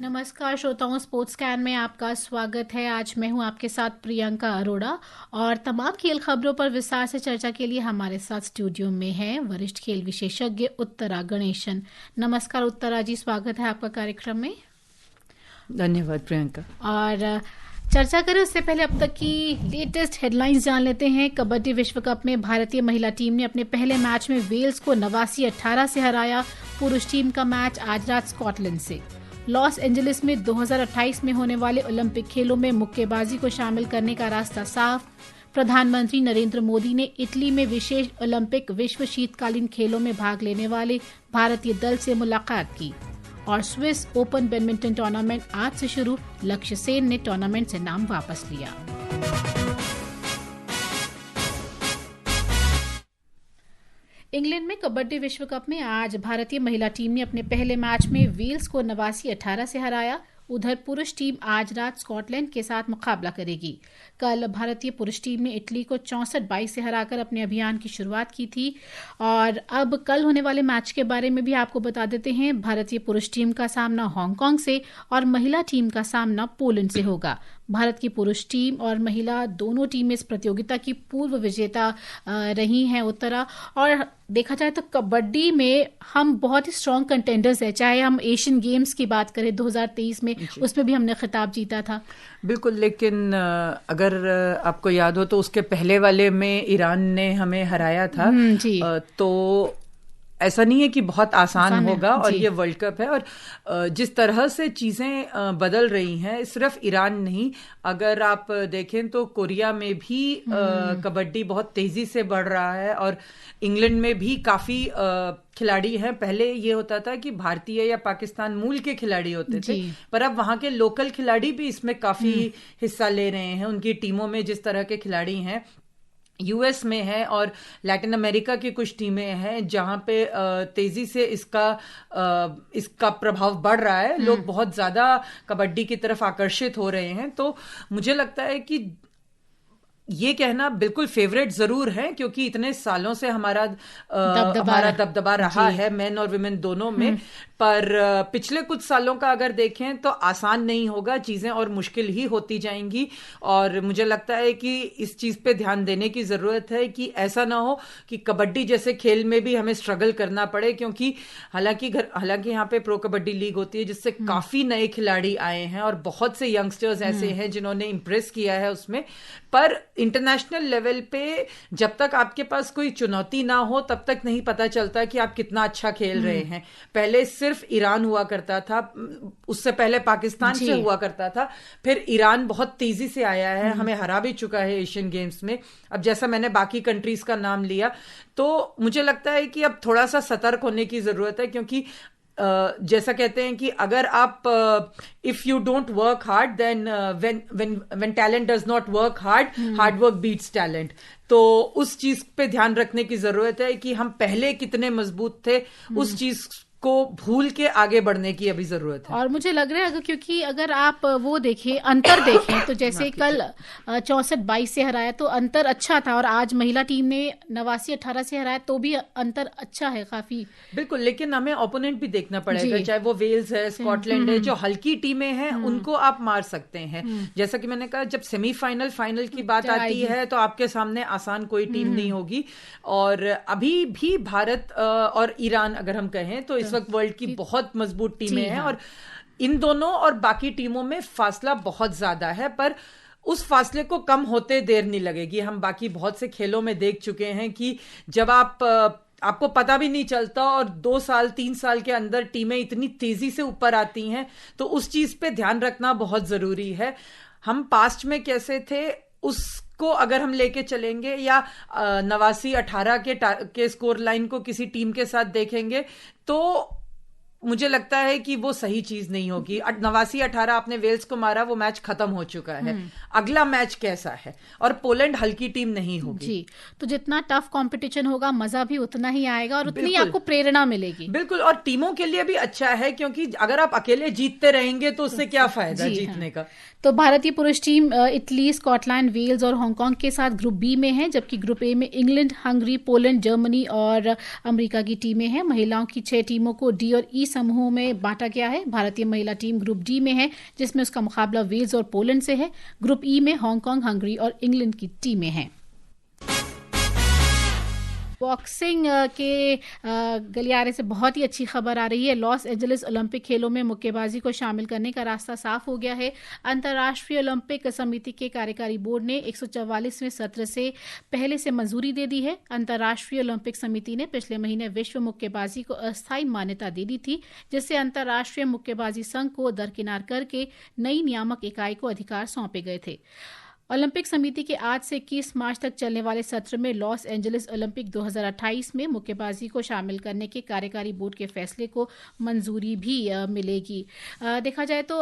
नमस्कार श्रोताओं, sports can में आपका स्वागत है। आज मैं हूं आपके साथ प्रियंका अरोड़ा और तमाम खेल खबरों पर विस्तार से चर्चा के लिए हमारे साथ स्टूडियो में हैं वरिष्ठ खेल विशेषज्ञ उत्तरा गणेशन। नमस्कार उत्तरा जी, स्वागत है आपका कार्यक्रम में। धन्यवाद प्रियंका। और चर्चा करें उससे पहले अब तक की लेटेस्ट हेडलाइंस जान लेते हैं। कबड्डी विश्व कप में भारतीय महिला टीम ने अपने पहले मैच में वेल्स को 89-18 से हराया। पुरुष टीम का मैच आज रात स्कॉटलैंड से। लॉस एंजलिस में 2028 में होने वाले ओलंपिक खेलों में मुक्केबाजी को शामिल करने का रास्ता साफ। प्रधानमंत्री नरेंद्र मोदी ने इटली में विशेष ओलंपिक विश्व शीतकालीन खेलों में भाग लेने वाले भारतीय दल से मुलाकात की। और स्विस ओपन बैडमिंटन टूर्नामेंट आज से शुरू, लक्ष्य सेन ने टूर्नामेंट से नाम वापस लिया। इंग्लैंड में कबड्डी विश्व कप में आज भारतीय महिला टीम ने अपने पहले मैच में वेल्स को 89-18 से हराया। उधर पुरुष टीम आज रात स्कॉटलैंड के साथ मुकाबला करेगी। कल भारतीय पुरुष टीम ने इटली को 64-22 से हराकर अपने अभियान की शुरुआत की थी। और अब कल होने वाले मैच के बारे में भी आपको बता देते हैं। भारतीय पुरुष टीम का सामना हांगकांग से और महिला टीम का सामना पोलैंड से होगा। भारत की पुरुष टीम और महिला दोनों टीमें इस प्रतियोगिता की पूर्व विजेता रही हैं उत्तरा। और देखा जाए तो कबड्डी में हम बहुत ही स्ट्रॉन्ग कंटेंडर्स हैं। चाहे हम एशियन गेम्स की बात करें 2023 में, उसमें भी हमने खिताब जीता था। बिल्कुल, लेकिन अगर आपको याद हो तो उसके पहले वाले में ईरान ने हमें हराया था। जी। तो ऐसा नहीं है कि बहुत आसान होगा। और ये वर्ल्ड कप है और जिस तरह से चीजें बदल रही हैं, सिर्फ ईरान नहीं, अगर आप देखें तो कोरिया में भी कबड्डी बहुत तेजी से बढ़ रहा है और इंग्लैंड में भी काफी खिलाड़ी हैं। पहले ये होता था कि भारतीय या पाकिस्तान मूल के खिलाड़ी होते थे, पर अब वहां के लोकल खिलाड़ी भी इसमें काफी हिस्सा ले रहे हैं। उनकी टीमों में जिस तरह के खिलाड़ी हैं, यूएस में है और लैटिन अमेरिका की कुछ टीमें हैं जहां पे तेजी से इसका प्रभाव बढ़ रहा है। लोग बहुत ज्यादा कबड्डी की तरफ आकर्षित हो रहे हैं। तो मुझे लगता है कि ये कहना बिल्कुल फेवरेट जरूर है, क्योंकि इतने सालों से हमारा दबदबा रहा है मेन और विमेन दोनों में। पर पिछले कुछ सालों का अगर देखें तो आसान नहीं होगा, चीजें और मुश्किल ही होती जाएंगी। और मुझे लगता है कि इस चीज पे ध्यान देने की जरूरत है कि ऐसा ना हो कि कबड्डी जैसे खेल में भी हमें स्ट्रगल करना पड़े। क्योंकि हालांकि यहाँ पे प्रो कबड्डी लीग होती है जिससे काफी नए खिलाड़ी आए हैं और बहुत से यंगस्टर्स ऐसे हैं जिन्होंने इंप्रेस किया है उसमें। पर इंटरनेशनल लेवल पे जब तक आपके पास कोई चुनौती ना हो तब तक नहीं पता चलता कि आप कितना अच्छा खेल रहे हैं। पहले सिर्फ ईरान हुआ करता था, उससे पहले पाकिस्तान से हुआ करता था, फिर ईरान बहुत तेजी से आया है, हमें हरा भी चुका है एशियन गेम्स में। अब जैसा मैंने बाकी कंट्रीज का नाम लिया, तो मुझे लगता है कि अब थोड़ा सा सतर्क होने की जरूरत है। क्योंकि जैसा कहते हैं कि अगर आप if you don't work hard then when talent does not work hard work beats talent. तो उस चीज पे ध्यान रखने की जरूरत है कि हम पहले कितने मजबूत थे, उस चीज को भूल के आगे बढ़ने की अभी जरूरत है। और मुझे लग रहा है क्योंकि अगर आप वो देखें, अंतर देखें तो जैसे कल 64-22 से हराया तो अंतर अच्छा था, और आज महिला टीम ने 89-18 से हराया तो भी अंतर अच्छा है काफी। बिल्कुल, लेकिन हमें ओपोनेंट भी देखना पड़ेगा, चाहे वो वेल्स है, स्कॉटलैंड है, जो हल्की टीमें हैं उनको आप मार सकते हैं। जैसा कि मैंने कहा, जब सेमीफाइनल फाइनल की बात आती है तो आपके सामने आसान कोई टीम नहीं होगी। और अभी भी भारत और ईरान अगर हम कहें तो इस वक्त वर्ल्ड की बहुत मजबूत टीमें हैं। और इन दोनों और बाकी टीमों में फासला बहुत ज्यादा है, पर उस फासले को कम होते देर नहीं लगेगी। हम बाकी बहुत से खेलों में देख चुके हैं कि जब आपको पता भी नहीं चलता और 2 साल 3 साल के अंदर टीमें इतनी तेजी से ऊपर आती हैं। तो उस चीज पे ध्यान रखना बहुत जरूरी है। हम पास्ट में कैसे थे उसको अगर हम लेके चलेंगे या 89-18 के स्कोर लाइन को किसी टीम के साथ देखेंगे तो मुझे लगता है कि वो सही चीज नहीं होगी। 89-18 आपने वेल्स को मारा, वो मैच खत्म हो चुका है। अगला मैच कैसा है? और पोलैंड हल्की टीम नहीं होगी जी। तो जितना टफ कंपटीशन होगा मजा भी उतना ही आएगा और उतनी आपको प्रेरणा मिलेगी। बिल्कुल, और टीमों के लिए भी अच्छा है, क्योंकि अगर आप अकेले जीतते रहेंगे तो उससे क्या फायदा जीतने का। तो भारतीय पुरुष टीम इटली, स्कॉटलैंड, वेल्स और हांगकांग के साथ ग्रुप बी में है, जबकि ग्रुप ए में इंग्लैंड, हंगरी, पोलैंड, जर्मनी और अमेरिका की टीमें हैं। महिलाओं की 6 टीमों को डी और ई समूहों में बांटा गया है। भारतीय महिला टीम ग्रुप डी में है, जिसमें उसका मुकाबला वेल्स और पोलैंड से है। ग्रुप ई में हांगकांग, हंगरी और इंग्लैंड की टीमें हैं। बॉक्सिंग के गलियारे से बहुत ही अच्छी खबर आ रही है। लॉस एंजलिस ओलंपिक खेलों में मुक्केबाजी को शामिल करने का रास्ता साफ हो गया है। अंतर्राष्ट्रीय ओलंपिक समिति के कार्यकारी बोर्ड ने 144वें सत्र से पहले से मंजूरी दे दी है। अंतर्राष्ट्रीय ओलंपिक समिति ने पिछले महीने विश्व मुक्केबाजी को अस्थायी मान्यता दे दी थी, जिससे अंतर्राष्ट्रीय मुक्केबाजी संघ को दरकिनार करके नई नियामक इकाई को अधिकार सौंपे गए थे। ओलंपिक समिति के आज से 21 मार्च तक चलने वाले सत्र में लॉस एंजलिस ओलंपिक 2028 में मुक्केबाजी को शामिल करने के कार्यकारी बोर्ड के फैसले को मंजूरी भी मिलेगी। देखा जाए तो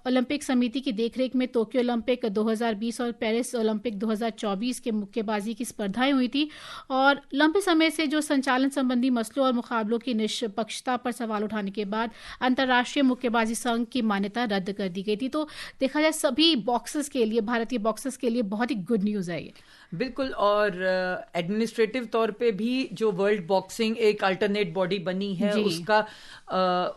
ओलंपिक समिति की देखरेख में टोक्यो ओलंपिक 2020 और पेरिस ओलंपिक 2024 के मुक्केबाजी की स्पर्धाएं हुई थी और लंबे समय से जो संचालन संबंधी मसलों और मुकाबलों की निष्पक्षता पर सवाल उठाने के बाद अंतर्राष्ट्रीय मुक्केबाजी संघ की मान्यता रद्द कर दी गई थी। तो देखा जाए सभी बॉक्सर्स के लिए, भारतीय बॉक्सर्स के लिए बहुत ही गुड न्यूज है ये। बिल्कुल, और एडमिनिस्ट्रेटिव तौर पे भी जो वर्ल्ड बॉक्सिंग एक अल्टरनेट बॉडी बनी है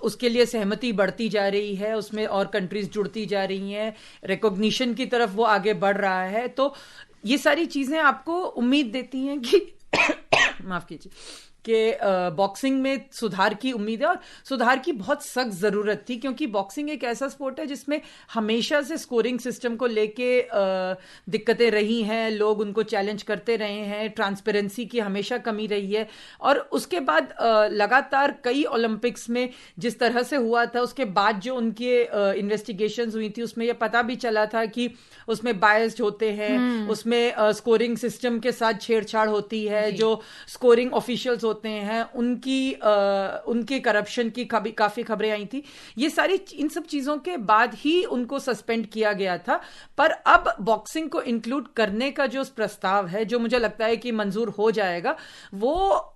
उसके लिए सहमति बढ़ती जा रही है, उसमें और कंट्रीज जुड़ती जा रही हैं, रिकॉग्निशन की तरफ वो आगे बढ़ रहा है। तो ये सारी चीजें आपको उम्मीद देती हैं कि माफ कीजिए कि बॉक्सिंग में सुधार की उम्मीद है और सुधार की बहुत सख्त जरूरत थी, क्योंकि बॉक्सिंग एक ऐसा स्पोर्ट है जिसमें हमेशा से स्कोरिंग सिस्टम को लेके दिक्कतें रही हैं, लोग उनको चैलेंज करते रहे हैं, ट्रांसपेरेंसी की हमेशा कमी रही है। और उसके बाद लगातार कई ओलंपिक्स में जिस तरह से हुआ था, उसके बाद जो उनके इन्वेस्टिगेशंस हुई थी उसमें यह पता भी चला था कि उसमें बायस्ड होते हैं, उसमें स्कोरिंग सिस्टम के साथ छेड़छाड़ होती है, जो स्कोरिंग ऑफिशियल्स होते हैं उनकी करप्शन की काफी खबरें आई थी। ये सारी इन सब चीजों के बाद ही उनको सस्पेंड किया गया था। पर अब बॉक्सिंग को इंक्लूड करने का जो प्रस्ताव है, जो मुझे लगता है कि मंजूर हो जाएगा, वो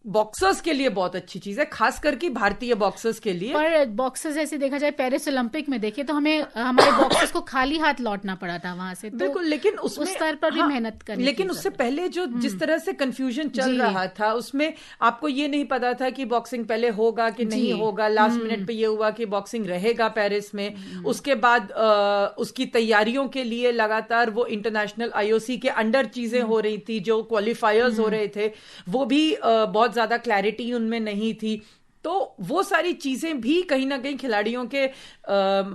बॉक्सर्स के लिए बहुत अच्छी चीज है, खास करके भारतीय बॉक्सर्स के लिए। पर बॉक्सर्स ऐसे देखा जाए पेरिस ओलंपिक में देखे तो हमें हमारे बॉक्सर्स को खाली हाथ लौटना पड़ा था वहां से। तो बिल्कुल, लेकिन उसमें उस स्तर पर भी मेहनत करनी। लेकिन उससे पहले जो जिस तरह से कंफ्यूजन चल रहा था, उसमें आपको ये नहीं पता था कि बॉक्सिंग पहले होगा कि नहीं होगा। लास्ट मिनट पे ये हुआ कि बॉक्सिंग रहेगा पेरिस में। उसके बाद उसकी तैयारियों के लिए लगातार वो इंटरनेशनल आईओसी के अंडर चीजें हो रही थी, जो क्वालिफायर्स हो रहे थे वो भी बहुत ज्यादा क्लैरिटी उनमें नहीं थी। तो वो सारी चीजें भी कहीं ना कहीं खिलाड़ियों के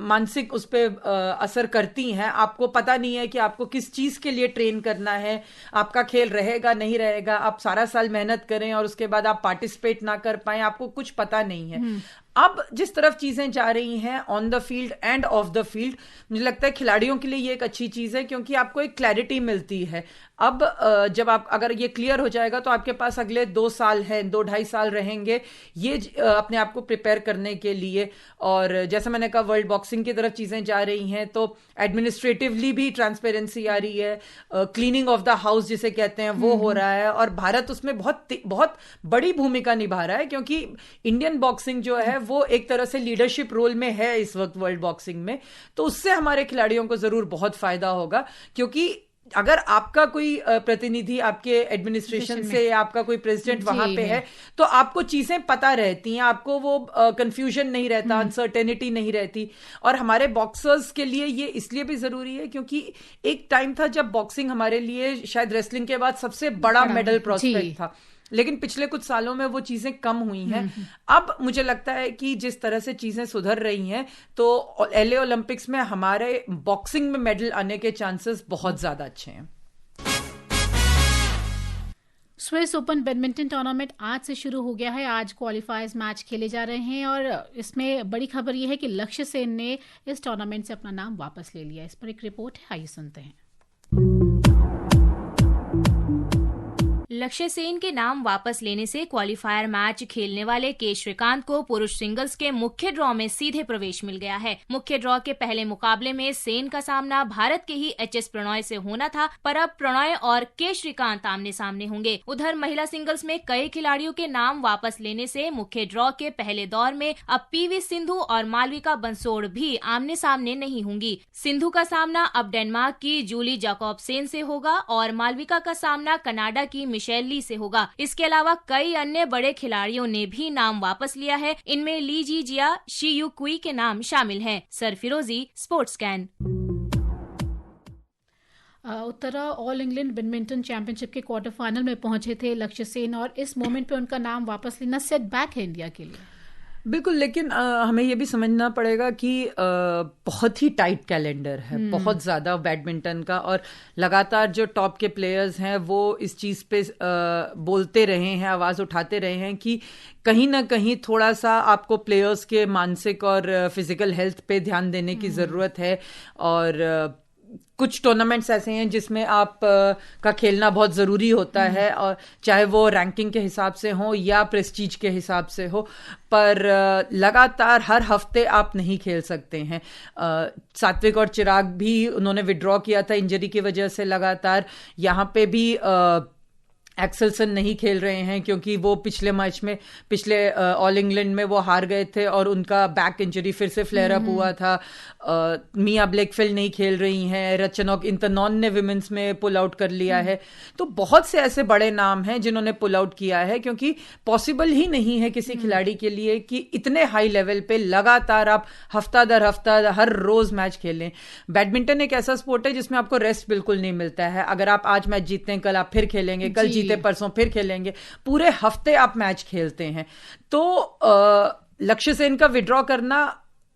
मानसिक उस पर असर करती हैं। आपको पता नहीं है कि आपको किस चीज के लिए ट्रेन करना है, आपका खेल रहेगा नहीं रहेगा, आप सारा साल मेहनत करें और उसके बाद आप पार्टिसिपेट ना कर पाए, आपको कुछ पता नहीं है। अब जिस तरफ चीजें जा रही हैं on the field end of the field, मुझे लगता है खिलाड़ियों के लिए ये एक अच्छी चीज है, क्योंकि आपको एक क्लैरिटी मिलती है। अब जब आप अगर ये क्लियर हो जाएगा तो आपके पास अगले 2 साल है, 2-2.5 साल रहेंगे ये अपने आप को प्रिपेयर करने के लिए। और जैसा मैंने कहा, वर्ल्ड बॉक्सिंग की तरफ चीजें जा रही हैं, तो एडमिनिस्ट्रेटिवली भी ट्रांसपेरेंसी आ रही है, क्लीनिंग ऑफ द हाउस जिसे कहते हैं वो हो रहा है, और भारत उसमें बहुत बड़ी भूमिका निभा रहा है, क्योंकि इंडियन बॉक्सिंग जो है वो एक तरह से लीडरशिप रोल में है इस वक्त वर्ल्ड बॉक्सिंग में। तो उससे हमारे खिलाड़ियों को जरूर बहुत फायदा होगा, क्योंकि अगर आपका कोई प्रतिनिधि आपके एडमिनिस्ट्रेशन से या आपका कोई प्रेसिडेंट वहां पे है, तो आपको चीजें पता रहती हैं, आपको वो कंफ्यूजन नहीं रहता, अनसर्टेनिटी नहीं रहती। और हमारे बॉक्सर्स के लिए ये इसलिए भी जरूरी है क्योंकि एक टाइम था जब बॉक्सिंग हमारे लिए शायद रेसलिंग के बाद सबसे बड़ा मेडल प्रोस्पेक्ट था, लेकिन पिछले कुछ सालों में वो चीजें कम हुई हैं। अब मुझे लगता है कि जिस तरह से चीजें सुधर रही हैं, तो एलए ओलंपिक्स में हमारे बॉक्सिंग में मेडल आने के चांसेस बहुत ज्यादा अच्छे हैं। स्विस ओपन बैडमिंटन टूर्नामेंट आज से शुरू हो गया है। आज क्वालिफायर्स मैच खेले जा रहे हैं और इसमें बड़ी खबर यह है कि लक्ष्य सेन ने इस टूर्नामेंट से अपना नाम वापस ले लिया। इस पर एक रिपोर्ट है, आइए सुनते हैं। लक्ष्य सेन के नाम वापस लेने से क्वालिफायर मैच खेलने वाले के श्रीकांत को पुरुष सिंगल्स के मुख्य ड्रॉ में सीधे प्रवेश मिल गया है। मुख्य ड्रॉ के पहले मुकाबले में सेन का सामना भारत के ही एचएस प्रणॉय से होना था, पर अब प्रणॉय और के श्रीकांत आमने सामने होंगे। उधर महिला सिंगल्स में कई खिलाड़ियों के नाम वापस लेने से मुख्य ड्रॉ के पहले दौर में अब पीवी सिंधु और मालविका बंसोड़ भी आमने सामने नहीं होंगी। सिंधु का सामना अब डेनमार्क की जूली जैकोब्सेन से होगा और मालविका का सामना कनाडा की मिशेल चेल्ली से होगा। इसके अलावा कई अन्य बड़े खिलाड़ियों ने भी नाम वापस लिया है। इनमें ली जीजिया, शी यू कुई के नाम शामिल हैं। सरफिरोजी, स्पोर्ट्स कैन। उत्तरा ऑल इंग्लैंड बैडमिंटन चैंपियनशिप के क्वार्टर फाइनल में पहुंचे थे लक्ष्य सेन, और इस मोमेंट पे उनका नाम वापस लेना सेटबैक है इंडिया के लिए। बिल्कुल, लेकिन हमें ये भी समझना पड़ेगा कि बहुत ही टाइट कैलेंडर है, बहुत ज़्यादा बैडमिंटन का, और लगातार जो टॉप के प्लेयर्स हैं वो इस चीज़ पे बोलते रहे हैं, आवाज़ उठाते रहे हैं कि कहीं ना कहीं थोड़ा सा आपको प्लेयर्स के मानसिक और फिजिकल हेल्थ पे ध्यान देने की ज़रूरत है। और कुछ टूर्नामेंट्स ऐसे हैं जिसमें आप का खेलना बहुत ज़रूरी होता है, और चाहे वो रैंकिंग के हिसाब से हो या प्रेस्टीज के हिसाब से हो, पर लगातार हर हफ्ते आप नहीं खेल सकते हैं। सात्विक और चिराग भी उन्होंने विड्रॉ किया था इंजरी की वजह से लगातार। यहाँ पे भी एक्सेल्सन नहीं खेल रहे हैं क्योंकि वो पिछले ऑल इंग्लैंड में वो हार गए थे और उनका बैक इंजरी फिर से फ्लेयर अप हुआ था। मिया ब्लेकफील्ड नहीं खेल रही हैं। रचनोक इंतनॉन ने विमेंस में पुल आउट कर लिया है। तो बहुत से ऐसे बड़े नाम हैं जिन्होंने पुल आउट किया है, क्योंकि पॉसिबल ही नहीं है किसी खिलाड़ी के लिए कि इतने हाई लेवल पे लगातार आप हफ्ता दर हफ्ता हर रोज मैच खेलें। बैडमिंटन एक ऐसा स्पोर्ट है जिसमें आपको रेस्ट बिल्कुल नहीं मिलता है। अगर आप आज मैच जीतते हैं, कल आप फिर खेलेंगे, कल जीते परसों फिर खेलेंगे, पूरे हफ्ते आप मैच खेलते हैं। तो लक्ष्य सेन का विड्रॉ करना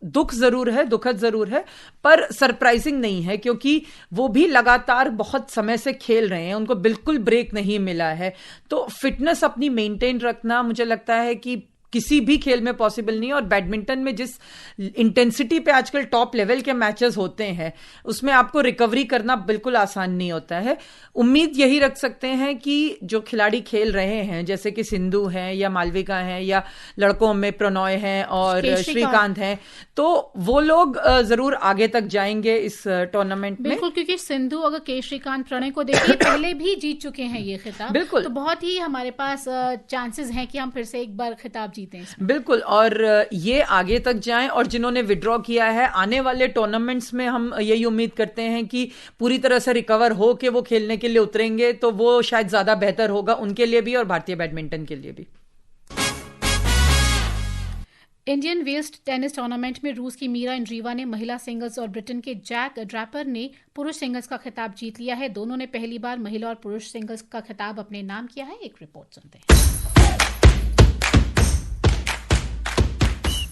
दुखद जरूर है, पर सरप्राइजिंग नहीं है, क्योंकि वो भी लगातार बहुत समय से खेल रहे हैं, उनको बिल्कुल ब्रेक नहीं मिला है। तो फिटनेस अपनी मेंटेन रखना मुझे लगता है कि किसी भी खेल में पॉसिबल नहीं है। और बैडमिंटन में जिस इंटेंसिटी पे आजकल टॉप लेवल के मैचेस होते हैं, उसमें आपको रिकवरी करना बिल्कुल आसान नहीं होता है। उम्मीद यही रख सकते हैं कि जो खिलाड़ी खेल रहे हैं, जैसे कि सिंधु हैं या मालविका हैं, या लड़कों में प्रणॉय हैं और श्रीकांत हैं, तो वो लोग जरूर आगे तक जाएंगे इस टूर्नामेंट में। बिल्कुल, क्योंकि सिंधु अगर के श्रीकांत प्रणय को देखिए पहले भी जीत चुके हैं ये खिताब। बिल्कुल, तो बहुत ही हमारे पास चांसेस हैं कि हम फिर से एक बार खिताब बिल्कुल, और ये आगे तक जाएं। और जिन्होंने विड्रॉ किया है, आने वाले टूर्नामेंट्स में हम यही उम्मीद करते हैं कि पूरी तरह से रिकवर हो के वो खेलने के लिए उतरेंगे, तो वो शायद ज्यादा बेहतर होगा उनके लिए भी और भारतीय बैडमिंटन के लिए भी। इंडियन वेल्स टेनिस टूर्नामेंट में रूस की मीरा एंड्रीवा ने महिला सिंगल्स और ब्रिटेन के जैक ड्रैपर ने पुरुष सिंगल्स का खिताब जीत लिया है। दोनों ने पहली बार महिला और पुरुष सिंगल्स का खिताब अपने नाम किया है। एक रिपोर्ट सुनते हैं।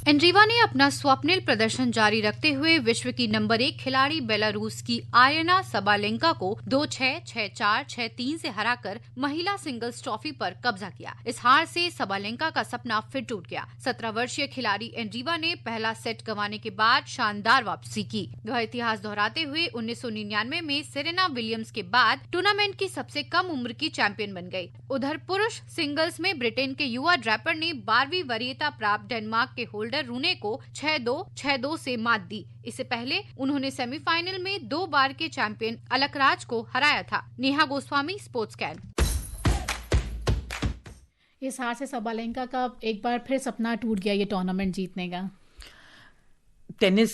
एंड्रीवा ने अपना स्वप्निल प्रदर्शन जारी रखते हुए विश्व की नंबर 1 खिलाड़ी बेलारूस की आयना सबालेंका को 2-6, 6-4, 6-3 से हराकर महिला सिंगल्स ट्रॉफी पर कब्जा किया। इस हार से सबालेंका का सपना फिर टूट गया। 17 वर्षीय खिलाड़ी एंड्रीवा ने पहला सेट गंवाने के बाद शानदार वापसी की। वह इतिहास दोहराते हुए 1999 में सेरेना विलियम्स के बाद टूर्नामेंट की सबसे कम उम्र की चैंपियन बन गयी। उधर पुरुष सिंगल्स में ब्रिटेन के युवा ड्रैपर ने 12वीं वरीयता प्राप्त डेनमार्क के होल्डर रूने को 6-2, 6-2 से मात दी। इससे पहले उन्होंने सेमीफाइनल में 2 बार के चैंपियन अलकराज को हराया था। Neha Goswami, sports can. इस हार से सबालेंका का एक बार फिर सपना टूट गया ये टूर्नामेंट जीतने का। टेनिस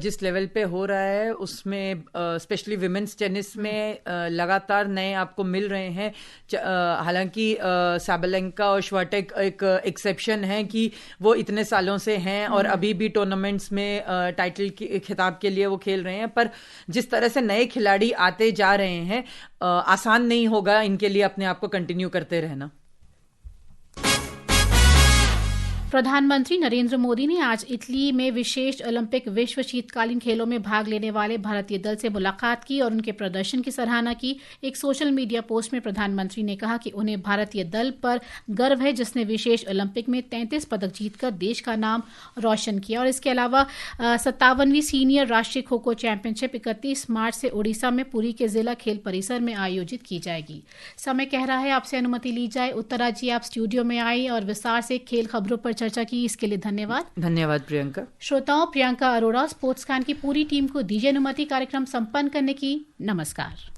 जिस लेवल पे हो रहा है उसमें स्पेशली विमेंस टेनिस में लगातार नए आपको मिल रहे हैं। हालांकि साबालेंका और श्वाटेक एक एक्सेप्शन है कि वो इतने सालों से हैं और अभी भी टूर्नामेंट्स में टाइटल की खिताब के लिए वो खेल रहे हैं, पर जिस तरह से नए खिलाड़ी आते जा रहे हैं आसान नहीं होगा इनके लिए अपने आप को कंटिन्यू करते रहना। प्रधानमंत्री नरेंद्र मोदी ने आज इटली में विशेष ओलंपिक विश्व शीतकालीन खेलों में भाग लेने वाले भारतीय दल से मुलाकात की और उनके प्रदर्शन की सराहना की। एक सोशल मीडिया पोस्ट में प्रधानमंत्री ने कहा कि उन्हें भारतीय दल पर गर्व है जिसने विशेष ओलंपिक में 33 पदक जीतकर देश का नाम रोशन किया। और इसके अलावा 57वीं सीनियर राष्ट्रीय खो खो चैंपियनशिप 31 मार्च से ओडिशा में पुरी के जिला खेल परिसर में आयोजित की जाएगी। समय कह रहा है आपसे अनुमति ली जाए। उत्तरा जी, आप स्टूडियो में आई और विस्तार से खेल खबरों पर चर्चा की, इसके लिए धन्यवाद। धन्यवाद प्रियंका। श्रोताओं, प्रियंका अरोड़ा, स्पोर्ट्स कान की पूरी टीम को दीजिए अनुमति कार्यक्रम संपन्न करने की। नमस्कार।